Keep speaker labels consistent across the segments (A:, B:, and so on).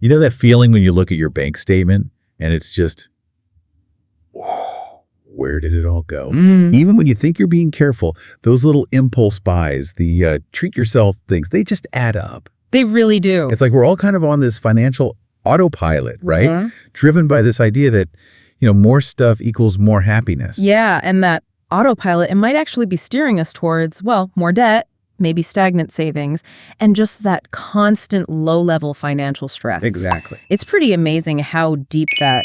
A: You know that feeling when you look at your bank statement and it's just, whoa, where did it all go? Even when you think you're being careful, those little impulse buys, the treat yourself things, they just add up.
B: They really do.
A: It's like we're all kind of on this financial autopilot, right? Driven by this idea that, more stuff equals more happiness.
B: Yeah, and that autopilot, it might actually be steering us towards, well, more debt, maybe stagnant savings, and just that constant low-level financial stress.
A: Exactly.
B: It's pretty amazing how deep that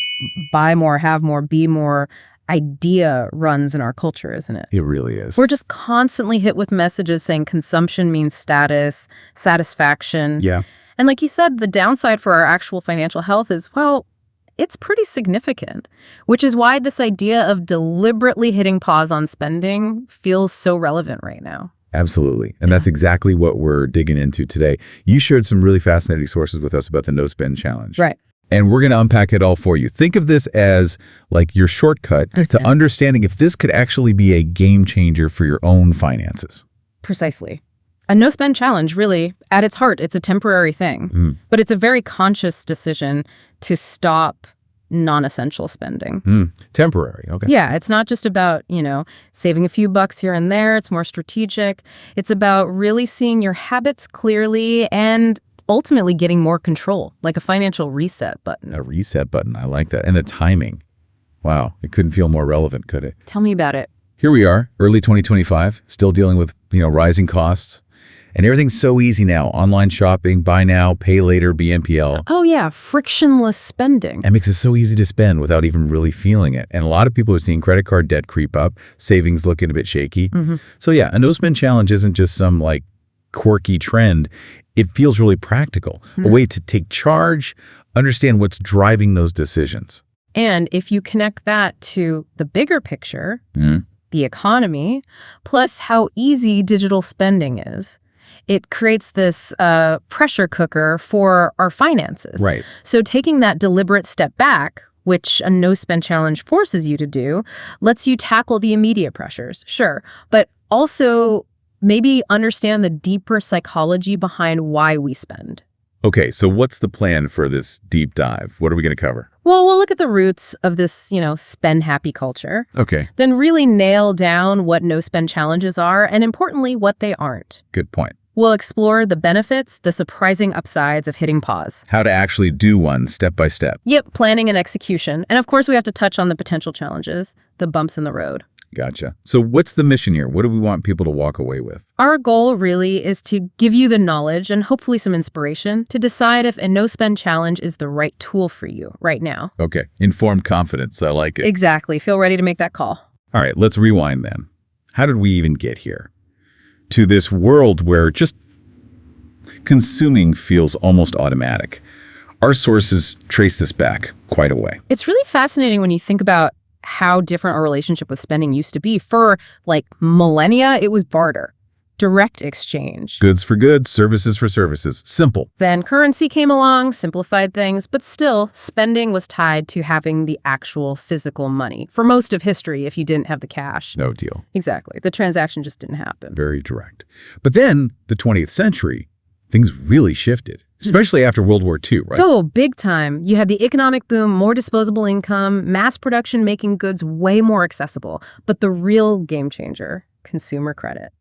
B: buy more, have more, be more idea runs in our culture, isn't it?
A: It really is.
B: We're just constantly hit with messages saying consumption means status, satisfaction.
A: Yeah.
B: And like you said, the downside for our actual financial health is, well, it's pretty significant, which is why this idea of deliberately hitting pause on spending feels so relevant right now.
A: Absolutely. And that's exactly what we're digging into today. You shared some really fascinating sources with us about the No Spend Challenge.
B: Right.
A: And we're going to unpack it all for you. Think of this as like your shortcut to understanding if this could actually be a game changer for your own finances.
B: Precisely. A no-spend challenge, really, at its heart, it's a temporary thing. But it's a very conscious decision to stop non-essential spending.
A: Temporary, okay.
B: Yeah, it's not just about, saving a few bucks here and there. It's more strategic. It's about really seeing your habits clearly and ultimately getting more control, like a financial reset button.
A: A reset button, I like that. And the timing. Wow, it couldn't feel more relevant, could it?
B: Tell me about it.
A: Here we are, early 2025, still dealing with, rising costs. And everything's so easy now. Online shopping, buy now, pay later, BNPL.
B: Oh, yeah, frictionless spending.
A: That makes it so easy to spend without even really feeling it. And a lot of people are seeing credit card debt creep up, savings looking a bit shaky. So yeah, a no-spend challenge isn't just some like quirky trend. It feels really practical, a way to take charge, understand what's driving those decisions.
B: And if you connect that to the bigger picture, the economy, plus how easy digital spending is, it creates this pressure cooker for our finances.
A: Right.
B: So taking that deliberate step back, which a no-spend challenge forces you to do, lets you tackle the immediate pressures, sure, but also maybe understand the deeper psychology behind why we spend.
A: Okay, so what's the plan for this deep dive? What are we going to cover?
B: Well, we'll look at the roots of this, spend-happy culture.
A: Okay.
B: Then really nail down what no-spend challenges are, and importantly, what they aren't.
A: Good point.
B: We'll explore the benefits, the surprising upsides of hitting pause.
A: How to actually do one step by step.
B: Yep, planning and execution. And of course, we have to touch on the potential challenges, the bumps in the road.
A: Gotcha. So what's the mission here? What do we want people to walk away with?
B: Our goal really is to give you the knowledge and hopefully some inspiration to decide if a no-spend challenge is the right tool for you right now.
A: Okay. Informed confidence. I like it.
B: Exactly. Feel ready to make that call.
A: All right, let's rewind then. How did we even get here? To this world where just consuming feels almost automatic. Our sources trace this back quite a way.
B: It's really fascinating when you think about how different our relationship with spending used to be. For millennia, it was barter, direct exchange.
A: Goods for goods, services for services. Simple.
B: Then currency came along, simplified things, but still, spending was tied to having the actual physical money. For most of history, if you didn't have the cash.
A: No deal.
B: Exactly. The transaction just didn't happen.
A: Very direct. But then, the 20th century, things really shifted. Especially after World War II, right?
B: Oh, big time. You had the economic boom, more disposable income, mass production making goods way more accessible. But the real game changer, consumer credit.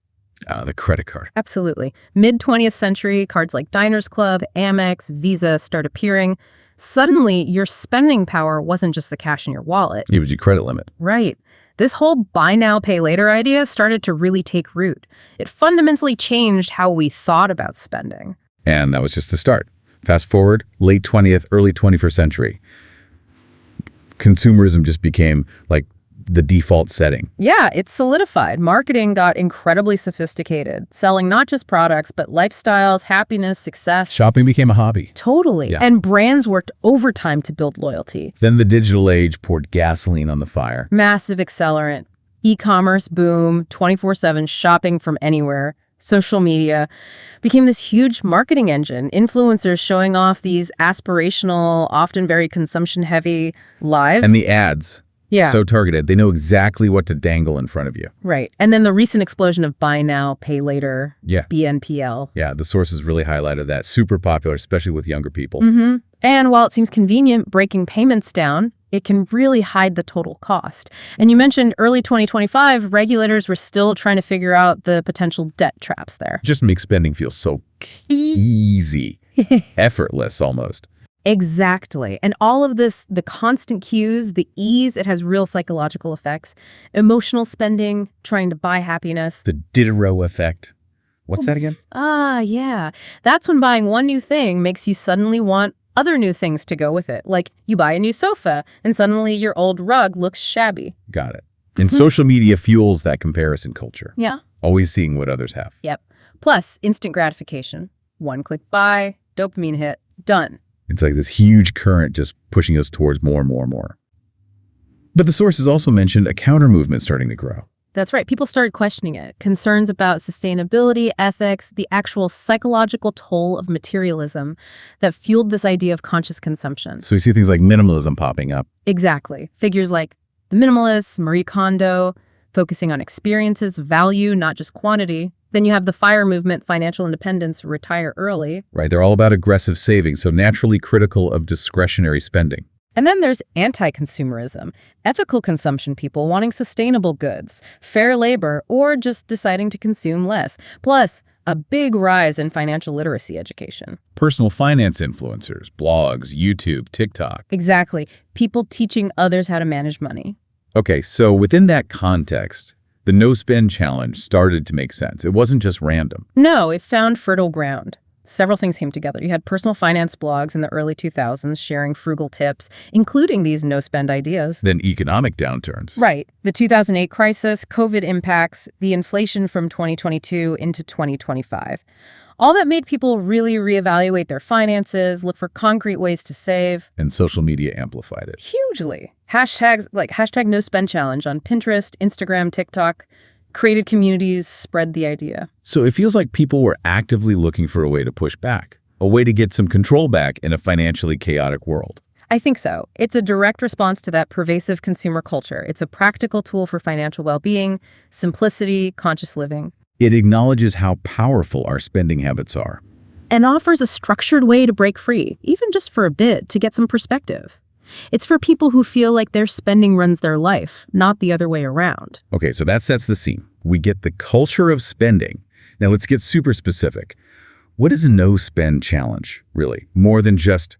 A: The credit card.
B: Absolutely. Mid-20th century, cards like Diners Club, Amex, Visa start appearing. Suddenly, your spending power wasn't just the cash in your wallet.
A: It was your credit limit.
B: Right. This whole buy now, pay later idea started to really take root. It fundamentally changed how we thought about spending.
A: And that was just the start. Fast forward, late 20th, early 21st century. Consumerism just became like the default setting.
B: Yeah, it's solidified. Marketing got incredibly sophisticated, selling not just products, but lifestyles, happiness, success.
A: Shopping became a hobby.
B: Totally.
A: Yeah.
B: And brands worked overtime to build loyalty.
A: Then the digital age poured gasoline on the fire.
B: Massive accelerant. E-commerce boom, 24/7 shopping from anywhere. Social media became this huge marketing engine. Influencers showing off these aspirational, often very consumption-heavy lives.
A: And the ads.
B: Yeah.
A: So targeted. They know exactly what to dangle in front of you.
B: Right. And then the recent explosion of buy now, pay later,
A: Yeah.
B: BNPL.
A: Yeah, the sources really highlighted that. Super popular, especially with younger people.
B: And while it seems convenient breaking payments down, it can really hide the total cost. And you mentioned early 2025, regulators were still trying to figure out the potential debt traps there.
A: Just makes spending feel so easy, effortless almost.
B: Exactly. And all of this, the constant cues, the ease, it has real psychological effects. Emotional spending, trying to buy happiness.
A: The Diderot effect. What's that again?
B: Yeah. That's when buying one new thing makes you suddenly want other new things to go with it. Like you buy a new sofa and suddenly your old rug looks shabby.
A: Got it. And social media fuels that comparison culture.
B: Yeah.
A: Always seeing what others have.
B: Yep. Plus, instant gratification. One quick buy, dopamine hit, done.
A: It's like this huge current just pushing us towards more and more and more. But the sources also mentioned a counter movement starting to grow.
B: That's right. People started questioning it. Concerns about sustainability, ethics, the actual psychological toll of materialism that fueled this idea of conscious consumption.
A: So we see things like minimalism popping up.
B: Exactly. Figures like the minimalists, Marie Kondo, focusing on experiences, value, not just quantity. Then you have the FIRE movement, financial independence, retire early.
A: Right. They're all about aggressive saving, so naturally critical of discretionary spending.
B: And then there's anti-consumerism, ethical consumption people wanting sustainable goods, fair labor, or just deciding to consume less. Plus, a big rise in financial literacy education.
A: Personal finance influencers, blogs, YouTube, TikTok.
B: Exactly. People teaching others how to manage money.
A: Okay, so within that context, the no-spend challenge started to make sense. It wasn't just random.
B: No, it found fertile ground. Several things came together. You had personal finance blogs in the early 2000s sharing frugal tips, including these no-spend ideas.
A: Then economic downturns.
B: Right. The 2008 crisis, COVID impacts, the inflation from 2022 into 2025. All that made people really reevaluate their finances, look for concrete ways to save.
A: And social media amplified it.
B: Hugely. Hashtags like hashtag no spend challenge on Pinterest, Instagram, TikTok, created communities, spread the idea.
A: So it feels like people were actively looking for a way to push back, a way to get some control back in a financially chaotic world.
B: I think so. It's a direct response to that pervasive consumer culture. It's a practical tool for financial well-being, simplicity, conscious living.
A: It acknowledges how powerful our spending habits are.
B: And offers a structured way to break free, even just for a bit, to get some perspective. It's for people who feel like their spending runs their life, not the other way around.
A: Okay, so that sets the scene. We get the culture of spending. Now let's get super specific. What is a no-spend challenge, really? More than just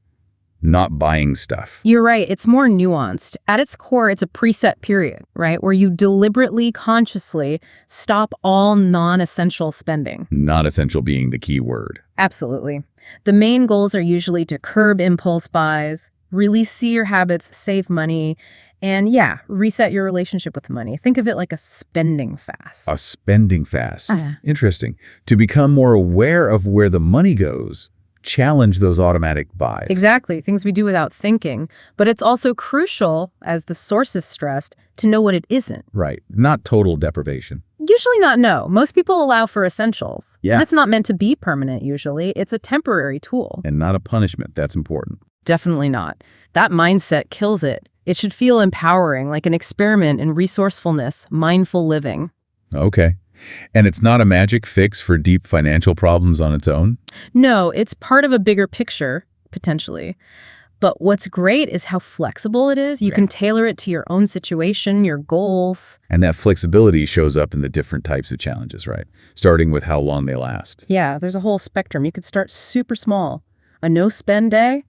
A: not buying stuff.
B: You're right. It's more nuanced. At its core, it's a preset period, right? Where you deliberately, consciously stop all non-essential spending.
A: Not essential being the key word.
B: Absolutely. The main goals are usually to curb impulse buys, really see your habits, save money, and reset your relationship with money. Think of it like a spending fast.
A: A spending fast. Interesting. To become more aware of where the money goes, challenge those automatic buys.
B: Exactly, things we do without thinking. But it's also crucial, as the sources stressed, to know what it isn't.
A: Right. Not total deprivation.
B: Usually not, no. Most people allow for essentials.
A: Yeah.
B: And it's not meant to be permanent, usually. It's a temporary tool.
A: And not a punishment. That's important.
B: Definitely not. That mindset kills it. It should feel empowering, like an experiment in resourcefulness, mindful living.
A: Okay. And it's not a magic fix for deep financial problems on its own?
B: No, it's part of a bigger picture, potentially. But what's great is how flexible it is. You can tailor it to your own situation, your goals.
A: And that flexibility shows up in the different types of challenges, right? Starting with how long they last.
B: Yeah, there's a whole spectrum. You could start super small. A no-spend day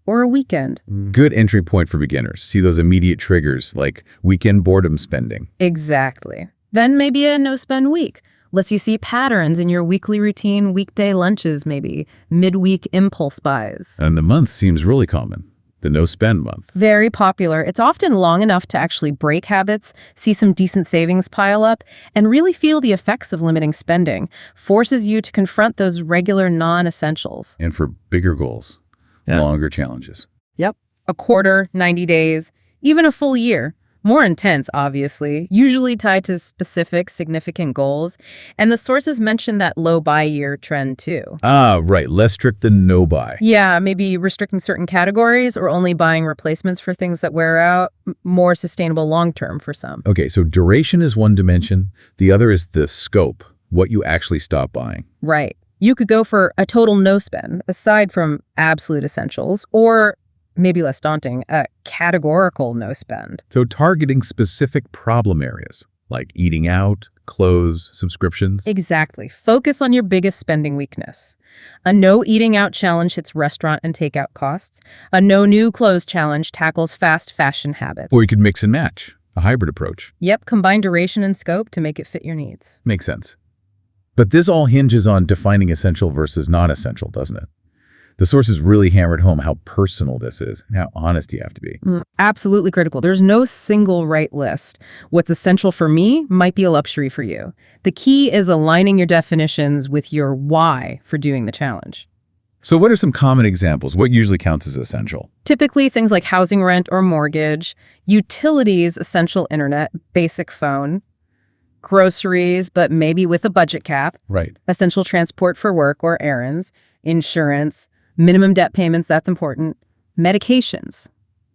B: or a weekend.
A: Good entry point for beginners. See those immediate triggers like weekend boredom spending.
B: Exactly. Then maybe a no-spend week. Lets you see patterns in your weekly routine, weekday lunches maybe, midweek impulse buys.
A: And the month seems really common. The no-spend month.
B: Very popular. It's often long enough to actually break habits, see some decent savings pile up, and really feel the effects of limiting spending. Forces you to confront those regular non-essentials.
A: And for bigger goals, longer challenges.
B: Yep. A quarter, 90 days, even a full year. More intense, obviously, usually tied to specific, significant goals. And the sources mention that low buy year trend too.
A: Ah, right. Less strict than no buy.
B: Yeah, maybe restricting certain categories or only buying replacements for things that wear out, more sustainable long-term for some.
A: Okay, so duration is one dimension. The other is the scope, what you actually stop buying.
B: Right. You could go for a total no spend, aside from absolute essentials, or maybe less daunting, a categorical no spend.
A: So targeting specific problem areas, like eating out, clothes, subscriptions.
B: Exactly. Focus on your biggest spending weakness. A no eating out challenge hits restaurant and takeout costs. A no new clothes challenge tackles fast fashion habits.
A: Or you could mix and match, a hybrid approach.
B: Yep, combine duration and scope to make it fit your needs.
A: Makes sense. But this all hinges on defining essential versus non-essential, doesn't it? The sources really hammered home how personal this is and how honest you have to be.
B: Absolutely critical. There's no single right list. What's essential for me might be a luxury for you. The key is aligning your definitions with your why for doing the challenge.
A: So what are some common examples? What usually counts as essential?
B: Typically things like housing rent or mortgage, utilities, essential internet, basic phone, groceries, but maybe with a budget cap,
A: Right.
B: essential transport for work or errands, insurance, minimum debt payments, that's important, medications,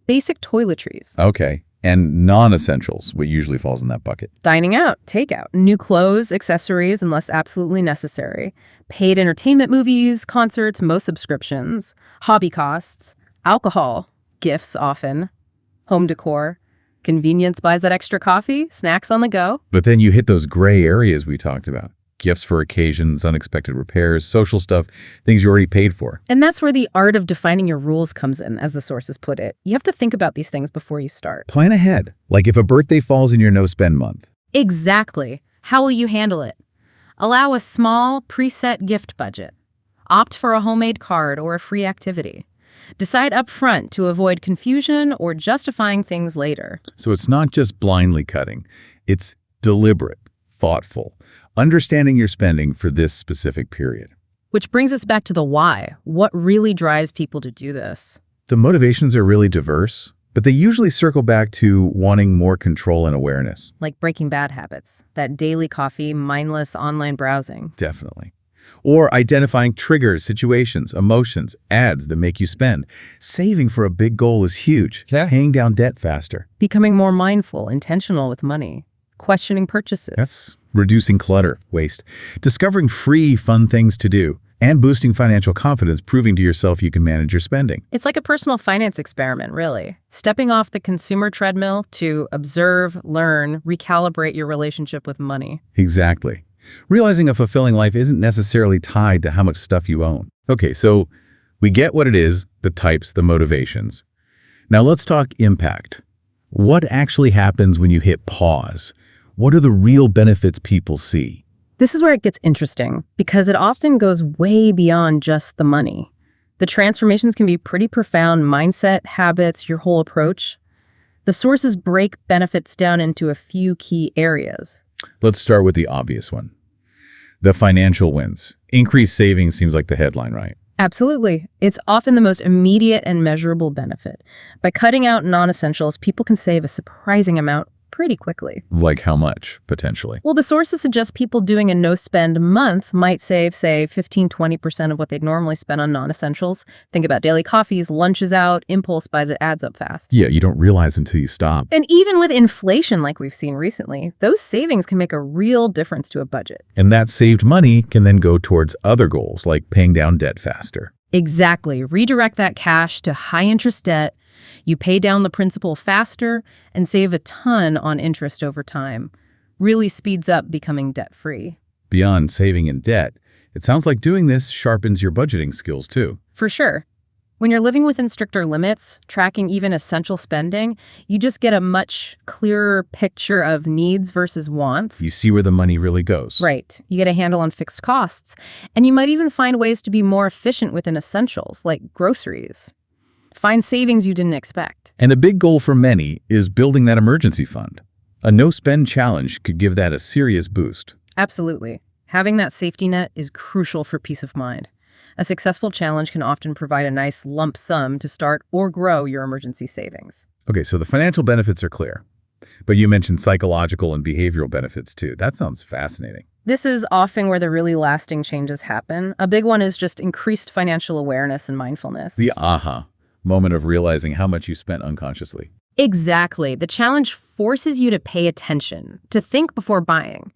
B: basic toiletries,
A: Okay. And non-essentials, what usually falls in that bucket.
B: dining out, takeout, new clothes, accessories, unless absolutely necessary, paid entertainment, movies, concerts, most subscriptions, hobby costs, alcohol, gifts often, home decor, convenience buys that extra coffee, snacks on the go.
A: But then you hit those gray areas we talked about. Gifts for occasions, unexpected repairs, social stuff, things you already paid for.
B: And that's where the art of defining your rules comes in, as the sources put it. You have to think about these things before you start.
A: Plan ahead. Like if a birthday falls in your no-spend month.
B: Exactly. How will you handle it? Allow a small, preset gift budget. Opt for a homemade card or a free activity. Decide up front to avoid confusion or justifying things later.
A: So it's not just blindly cutting. It's deliberate, thoughtful, understanding your spending for this specific period.
B: Which brings us back to the why. What really drives people to do this?
A: The motivations are really diverse, but they usually circle back to wanting more control and awareness.
B: Like breaking bad habits, that daily coffee, mindless online browsing.
A: Definitely. Or identifying triggers, situations, emotions, ads that make you spend. Saving for a big goal is huge.
B: Yeah.
A: Paying down debt faster.
B: Becoming more mindful, intentional with money. Questioning purchases.
A: Yes. Reducing clutter, waste. Discovering free, fun things to do. And boosting financial confidence, proving to yourself you can manage your spending.
B: It's like a personal finance experiment, really. Stepping off the consumer treadmill to observe, learn, recalibrate your relationship with money.
A: Exactly. Realizing a fulfilling life isn't necessarily tied to how much stuff you own. Okay, so we get what it is, the types, the motivations. Now let's talk impact. What actually happens when you hit pause? What are the real benefits people see?
B: This is where it gets interesting, because it often goes way beyond just the money. The transformations can be pretty profound: mindset, habits, your whole approach. The sources break benefits down into a few key areas.
A: Let's start with the obvious one. The financial wins. Increased savings seems like the headline, right?
B: Absolutely. It's often the most immediate and measurable benefit. By cutting out non-essentials, people can save a surprising amount pretty quickly.
A: Like how much, potentially?
B: Well, the sources suggest people doing a no-spend month might save, say, 15–20% of what they'd normally spend on non-essentials. Think about daily coffees, lunches out, impulse buys, it adds up fast.
A: Yeah, you don't realize until you stop.
B: And even with inflation like we've seen recently, those savings can make a real difference to a budget.
A: And that saved money can then go towards other goals, like paying down debt faster.
B: Exactly. Redirect that cash to high-interest debt. You pay down the principal faster and save a ton on interest over time. Really speeds up becoming debt-free.
A: Beyond saving in debt, it sounds like doing this sharpens your budgeting skills too.
B: For sure. When you're living within stricter limits, tracking even essential spending, you just get a much clearer picture of needs versus wants.
A: You see where the money really goes.
B: Right. You get a handle on fixed costs. And you might even find ways to be more efficient within essentials, like groceries. Find savings you didn't expect.
A: And a big goal for many is building that emergency fund. A no-spend challenge could give that a serious boost.
B: Absolutely. Having that safety net is crucial for peace of mind. A successful challenge can often provide a nice lump sum to start or grow your emergency savings.
A: Okay, so the financial benefits are clear. But you mentioned psychological and behavioral benefits too. That sounds fascinating.
B: This is often where the really lasting changes happen. A big one is just increased financial awareness and mindfulness.
A: The aha moment of realizing how much you spent unconsciously.
B: Exactly. The challenge forces you to pay attention, to think before buying.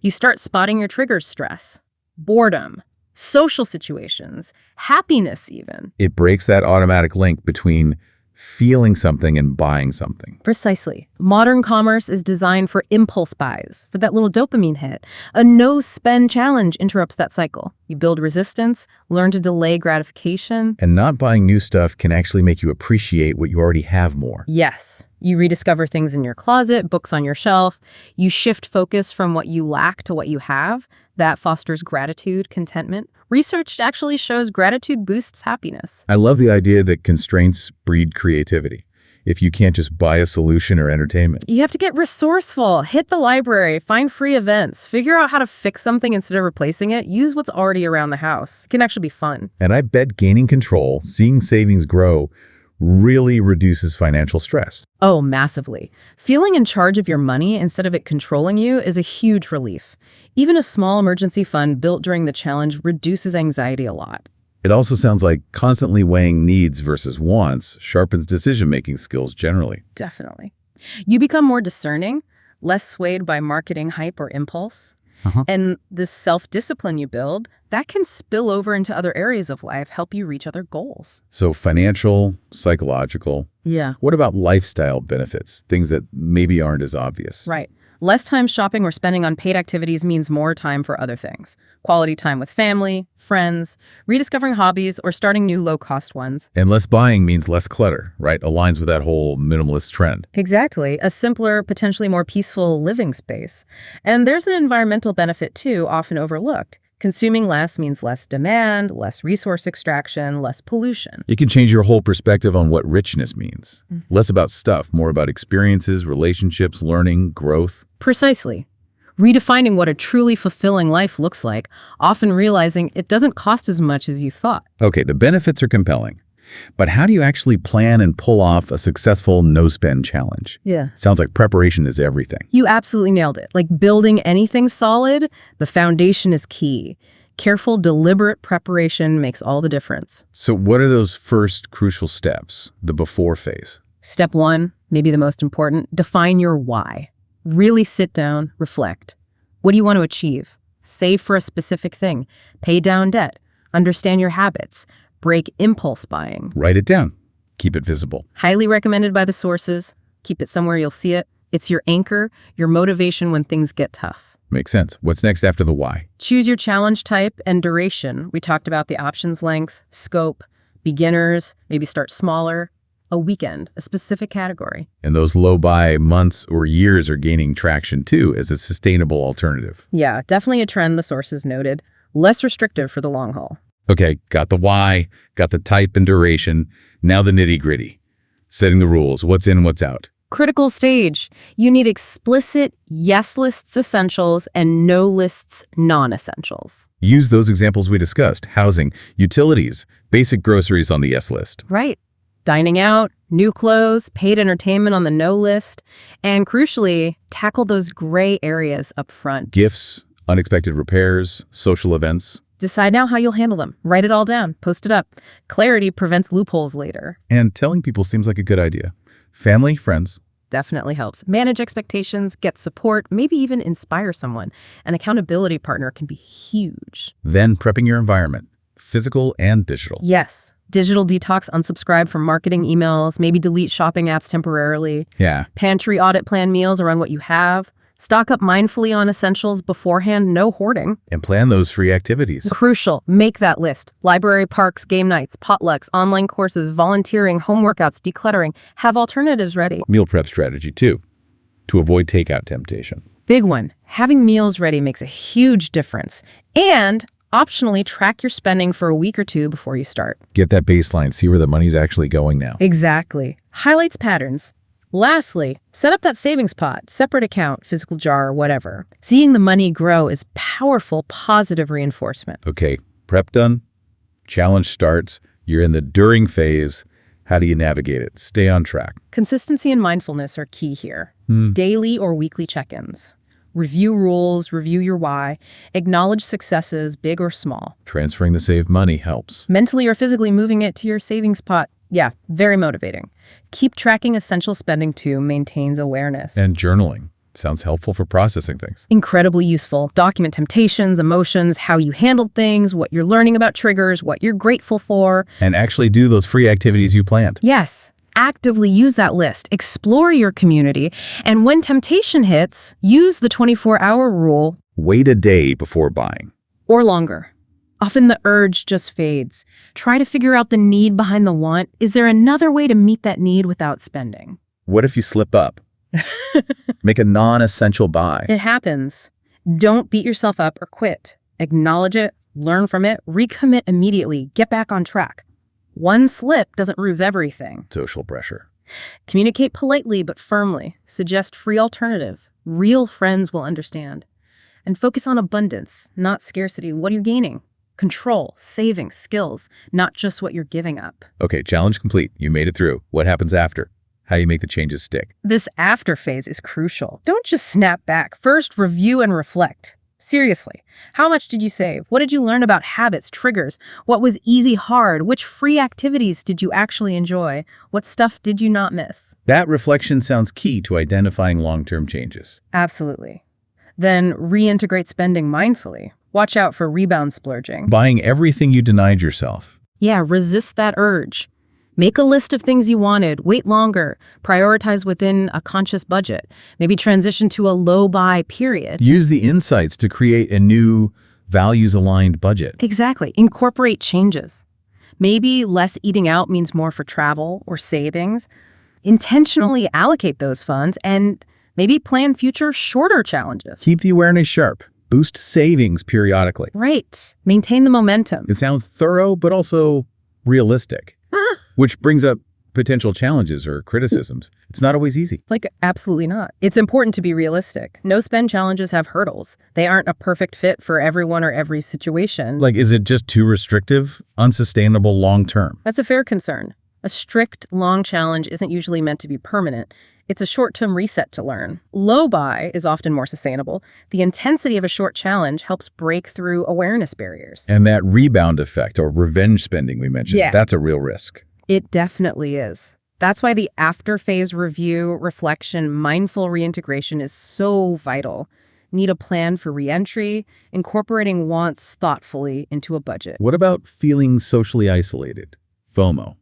B: You start spotting your triggers: stress, boredom, social situations, happiness even.
A: It breaks that automatic link between feeling something and buying something.
B: Precisely. Modern commerce is designed for impulse buys, for that little dopamine hit. A no-spend challenge interrupts that cycle. You build resistance, learn to delay gratification.
A: And not buying new stuff can actually make you appreciate what you already have more.
B: Yes. You rediscover things in your closet, books on your shelf. You shift focus from what you lack to what you have. That fosters gratitude, contentment. Research actually shows gratitude boosts happiness.
A: I love the idea that constraints breed creativity. If you can't just buy a solution or entertainment.
B: You have to get resourceful, hit the library, find free events, figure out how to fix something instead of replacing it, use what's already around the house. It can actually be fun.
A: And I bet gaining control, seeing savings grow, really reduces financial stress.
B: Oh, massively. Feeling in charge of your money instead of it controlling you is a huge relief. Even a small emergency fund built during the challenge reduces anxiety a lot.
A: It also sounds like constantly weighing needs versus wants sharpens decision-making skills generally.
B: Definitely. You become more discerning, less swayed by marketing hype or impulse. And this self-discipline you build, that can spill over into other areas of life, help you reach other goals.
A: So financial, psychological.
B: Yeah.
A: What about lifestyle benefits, things that maybe aren't as obvious?
B: Right. Less time shopping or spending on paid activities means more time for other things. Quality time with family, friends, rediscovering hobbies, or starting new low-cost ones.
A: And less buying means less clutter, right? Aligns with that whole minimalist trend.
B: Exactly. A simpler, potentially more peaceful living space. And there's an environmental benefit, too, often overlooked. Consuming less means less demand, less resource extraction, less pollution.
A: It can change your whole perspective on what richness means. Less about stuff, more about experiences, relationships, learning, growth.
B: Precisely. Redefining what a truly fulfilling life looks like, often realizing it doesn't cost as much as you thought.
A: Okay, the benefits are compelling. But how do you actually plan and pull off a successful no-spend challenge?
B: Yeah.
A: Sounds like preparation is everything.
B: You absolutely nailed it. Like building anything solid, the foundation is key. Careful, deliberate preparation makes all the difference.
A: So what are those first crucial steps, the before phase?
B: Step 1, maybe the most important, define your why. Really sit down, reflect. What do you want to achieve? Save for a specific thing. Pay down debt. Understand your habits. Break impulse buying.
A: Write it down. Keep it visible.
B: Highly recommended by the sources. Keep it somewhere you'll see it. It's your anchor, your motivation when things get tough.
A: Makes sense. What's next after the why?
B: Choose your challenge type and duration. We talked about the options length, scope, beginners, maybe start smaller. A weekend, a specific category.
A: And those low buy months or years are gaining traction too as a sustainable alternative.
B: Yeah, definitely a trend the sources noted. Less restrictive for the long haul.
A: Okay, got the why, got the type and duration. Now the nitty-gritty. Setting the rules. What's in, what's out.
B: Critical stage. You need explicit yes lists essentials and no lists non-essentials.
A: Use those examples we discussed. Housing, utilities, basic groceries on the yes list.
B: Right. Dining out, new clothes, paid entertainment on the no list, and crucially, tackle those gray areas up front.
A: Gifts, unexpected repairs, social events.
B: Decide now how you'll handle them. Write it all down. Post it up. Clarity prevents loopholes later.
A: And telling people seems like a good idea. Family, friends.
B: Definitely helps. Manage expectations, get support, maybe even inspire someone. An accountability partner can be huge.
A: Then prepping your environment, physical and digital.
B: Yes. Digital detox, unsubscribe from marketing emails, maybe delete shopping apps temporarily.
A: Yeah.
B: Pantry audit plan meals around what you have. Stock up mindfully on essentials beforehand, no hoarding.
A: And plan those free activities.
B: Crucial, make that list. Library, parks, game nights, potlucks, online courses, volunteering, home workouts, decluttering. Have alternatives ready.
A: Meal prep strategy too, to avoid takeout temptation.
B: Big one, having meals ready makes a huge difference. And optionally, track your spending for a week or two before you start.
A: Get that baseline, see where the money's actually going now.
B: Exactly. Highlights patterns. Lastly, set up that savings pot, separate account, physical jar, whatever. Seeing the money grow is powerful, positive reinforcement.
A: Okay, prep done, challenge starts, you're in the during phase. How do you navigate it? Stay on track.
B: Consistency and mindfulness are key here. Daily or weekly check-ins. Review rules, review your why, acknowledge successes, big or small.
A: Transferring the saved money helps.
B: Mentally or physically moving it to your savings pot. Yeah, very motivating. Keep tracking essential spending too, maintains awareness.
A: And journaling. Sounds helpful for processing things.
B: Incredibly useful. Document temptations, emotions, how you handled things, what you're learning about triggers, what you're grateful for.
A: And actually do those free activities you planned.
B: Yes. Actively use that list, explore your community, and when temptation hits, use the 24-hour rule.
A: Wait a day before buying.
B: Or longer. Often the urge just fades. Try to figure out the need behind the want. Is there another way to meet that need without spending?
A: What if you slip up? Make a non-essential buy.
B: It happens. Don't beat yourself up or quit. Acknowledge it, learn from it, recommit immediately, get back on track. One slip doesn't ruin everything.
A: Social pressure.
B: Communicate politely but firmly. Suggest free alternatives. Real friends will understand. And focus on abundance, not scarcity. What are you gaining? Control, savings, skills, not just what you're giving up.
A: Okay, challenge complete. You made it through. What happens after? How do you make the changes stick?
B: This after phase is crucial. Don't just snap back. First, review and reflect. Seriously, how much did you save? What did you learn about habits, triggers? What was easy, hard? Which free activities did you actually enjoy? What stuff did you not miss?
A: That reflection sounds key to identifying long-term changes.
B: Absolutely. Then reintegrate spending mindfully. Watch out for rebound splurging.
A: Buying everything you denied yourself.
B: Yeah, resist that urge. Make a list of things you wanted, wait longer, prioritize within a conscious budget, maybe transition to a low buy period.
A: Use the insights to create a new values-aligned budget.
B: Exactly. Incorporate changes. Maybe less eating out means more for travel or savings. Intentionally allocate those funds and maybe plan future shorter challenges.
A: Keep the awareness sharp. Boost savings periodically.
B: Right. Maintain the momentum.
A: It sounds thorough, but also realistic. Which brings up potential challenges or criticisms. It's not always easy.
B: Absolutely not. It's important to be realistic. No spend challenges have hurdles. They aren't a perfect fit for everyone or every situation.
A: Is it just too restrictive, unsustainable long-term?
B: That's a fair concern. A strict, long challenge isn't usually meant to be permanent. It's a short-term reset to learn. Low buy is often more sustainable. The intensity of a short challenge helps break through awareness barriers.
A: And that rebound effect or revenge spending we mentioned, that's a real risk.
B: It definitely is. That's why the after-phase review, reflection, mindful reintegration is so vital. Need a plan for reentry, incorporating wants thoughtfully into a budget.
A: What about feeling socially isolated? FOMO.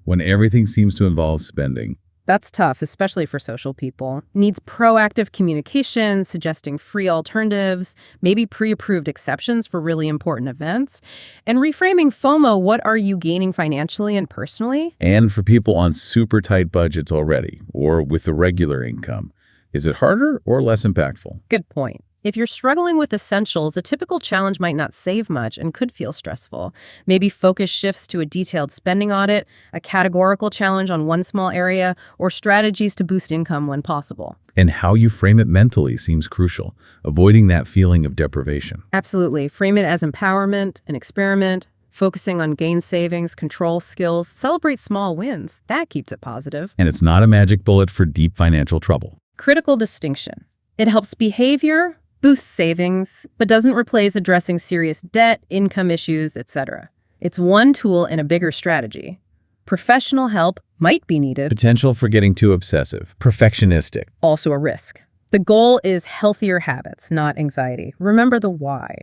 A: When everything seems to involve spending.
B: That's tough, especially for social people. Needs proactive communication, suggesting free alternatives, maybe pre-approved exceptions for really important events, and reframing FOMO, what are you gaining financially and personally?
A: And for people on super tight budgets already, or with a regular income, is it harder or less impactful?
B: Good point. If you're struggling with essentials, a typical challenge might not save much and could feel stressful. Maybe focus shifts to a detailed spending audit, a categorical challenge on one small area, or strategies to boost income when possible.
A: And how you frame it mentally seems crucial, avoiding that feeling of deprivation.
B: Absolutely. Frame it as empowerment, an experiment, focusing on gain savings, control skills, celebrate small wins. That keeps it positive.
A: And it's not a magic bullet for deep financial trouble.
B: Critical distinction. It helps behavior, boosts savings, but doesn't replace addressing serious debt, income issues, etc. It's one tool in a bigger strategy. Professional help might be needed.
A: Potential for getting too obsessive, perfectionistic.
B: Also a risk. The goal is healthier habits, not anxiety. Remember the why.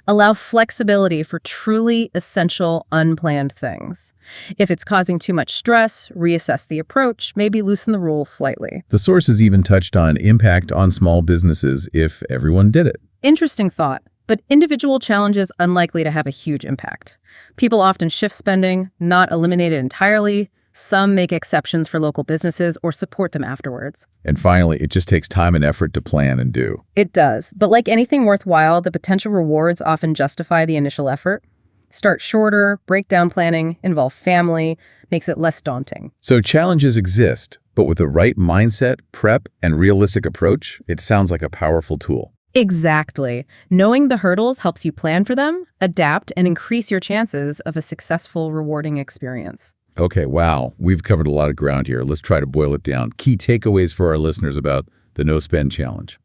B: Allow flexibility for truly essential, unplanned things. If it's causing too much stress, reassess the approach, maybe loosen the rules slightly.
A: The sources even touched on impact on small businesses if everyone did it.
B: Interesting thought, but individual challenges unlikely to have a huge impact. People often shift spending, not eliminate it entirely. Some make exceptions for local businesses or support them afterwards.
A: And finally, it just takes time and effort to plan and do.
B: It does, but like anything worthwhile, the potential rewards often justify the initial effort. Start shorter, break down planning, involve family, makes it less daunting.
A: So challenges exist, but with the right mindset, prep, and realistic approach, it sounds like a powerful tool.
B: Exactly. Knowing the hurdles helps you plan for them, adapt, and increase your chances of a successful, rewarding experience.
A: Okay, wow. We've covered a lot of ground here. Let's try to boil it down. Key takeaways for our listeners about the No Spend Challenge.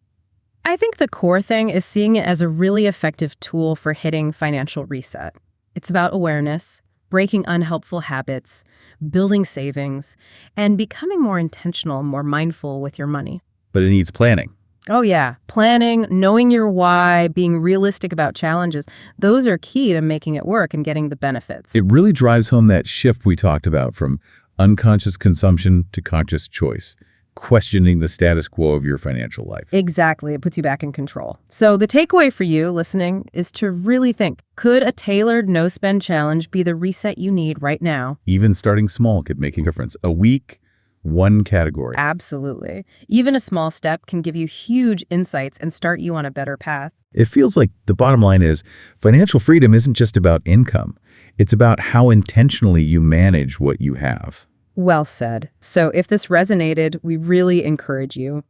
B: I think the core thing is seeing it as a really effective tool for hitting financial reset. It's about awareness, breaking unhelpful habits, building savings, and becoming more intentional, more mindful with your money.
A: But it needs planning.
B: Oh yeah, planning, knowing your why, being realistic about challenges, those are key to making it work and getting the benefits.
A: It really drives home that shift we talked about from unconscious consumption to conscious choice, questioning the status quo of your financial life.
B: Exactly, it puts you back in control. So the takeaway for you listening is to really think, could a tailored no-spend challenge be the reset you need right now?
A: Even starting small could make a difference. A week, one category.
B: Absolutely. Even a small step can give you huge insights and start you on a better path.
A: It feels like the bottom line is financial freedom isn't just about income. It's about how intentionally you manage what you have.
B: Well said. So if this resonated, we really encourage you.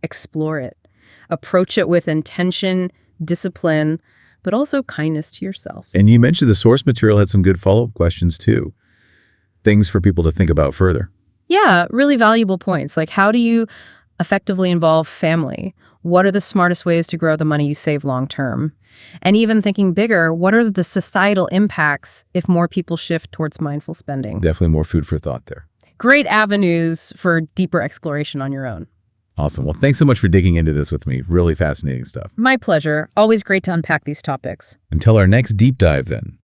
B: Explore it. Approach it with intention, discipline, but also kindness to yourself.
A: And you mentioned the source material had some good follow-up questions too. Things for people to think about further.
B: Yeah, really valuable points. Like, how do you effectively involve family? What are the smartest ways to grow the money you save long term? And even thinking bigger, what are the societal impacts if more people shift towards mindful spending?
A: Definitely more food for thought there.
B: Great avenues for deeper exploration on your own.
A: Awesome. Well, thanks so much for digging into this with me. Really fascinating stuff.
B: My pleasure. Always great to unpack these topics.
A: Until our next deep dive then.